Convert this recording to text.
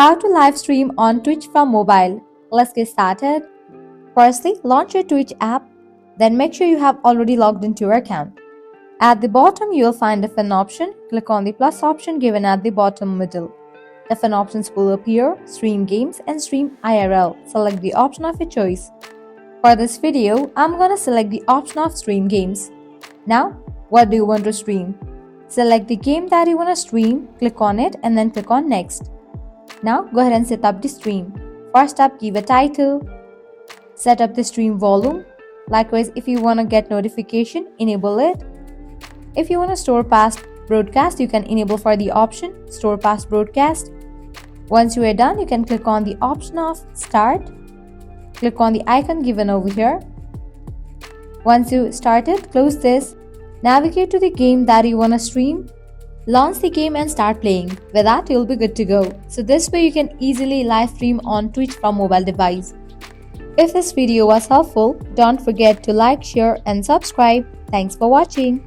How to live stream on Twitch from mobile. Let's get started. Firstly, launch your Twitch app, then make sure you have already logged into your account. At the bottom, you will find different option. Click on the plus option given at the bottom middle. Different options will appear: stream games and stream IRL. Select the option of your choice. For this video, I'm gonna select the option of stream games. Now, what do you want to stream? Select the game that you want to stream, click on it and then click on next. Now go ahead and set up the stream. First up, give a title. Set up the stream volume. Likewise, if you want to get notification, enable it. If you want to store past broadcast, you can enable for the option store past broadcast. Once you are done, you can click on the option of start. Click on the icon given over here. Once you started, close this. Navigate to the game that you want to stream. Launch the game and start playing. With that, you'll be good to go. So this way you can easily live stream on Twitch from mobile device. If this video was helpful, don't forget to like, share and subscribe. Thanks for watching.